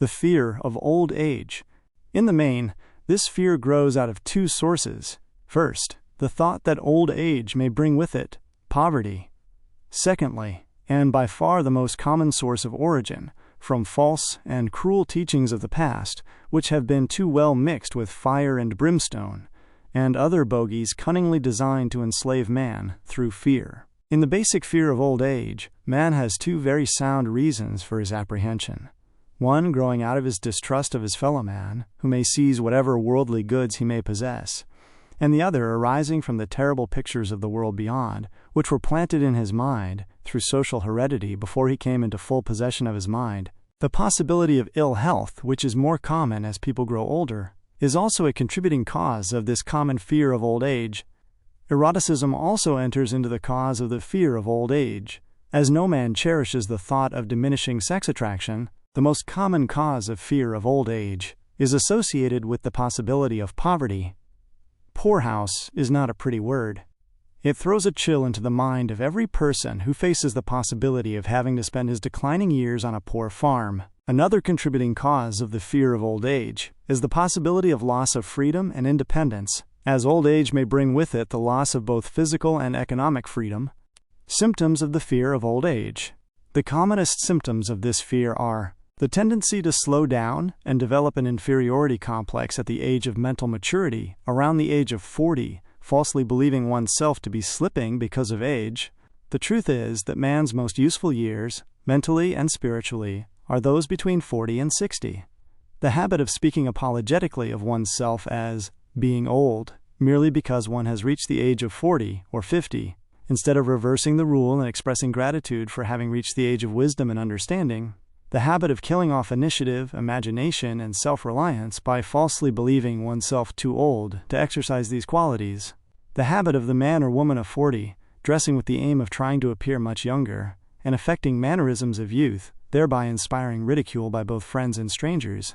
The fear of old age. In the main, this fear grows out of two sources. First, the thought that old age may bring with it poverty. Secondly, and by far the most common source of origin, from false and cruel teachings of the past, which have been too well mixed with fire and brimstone, and other bogies cunningly designed to enslave man through fear. In the basic fear of old age, man has two very sound reasons for his apprehension. One growing out of his distrust of his fellow man, who may seize whatever worldly goods he may possess, and the other arising from the terrible pictures of the world beyond, which were planted in his mind through social heredity before he came into full possession of his mind. The possibility of ill health, which is more common as people grow older, is also a contributing cause of this common fear of old age. Eroticism also enters into the cause of the fear of old age. As no man cherishes the thought of diminishing sex attraction, the most common cause of fear of old age is associated with the possibility of poverty. Poorhouse is not a pretty word. It throws a chill into the mind of every person who faces the possibility of having to spend his declining years on a poor farm. Another contributing cause of the fear of old age is the possibility of loss of freedom and independence, as old age may bring with it the loss of both physical and economic freedom. Symptoms of the fear of old age. The commonest symptoms of this fear are the tendency to slow down and develop an inferiority complex at the age of mental maturity, around the age of 40, falsely believing oneself to be slipping because of age. The truth is that man's most useful years, mentally and spiritually, are those between 40 and 60. The habit of speaking apologetically of oneself as being old, merely because one has reached the age of 40 or 50, instead of reversing the rule and expressing gratitude for having reached the age of wisdom and understanding. The habit of killing off initiative, imagination, and self-reliance by falsely believing oneself too old to exercise these qualities. The habit of the man or woman of 40, dressing with the aim of trying to appear much younger, and affecting mannerisms of youth, thereby inspiring ridicule by both friends and strangers.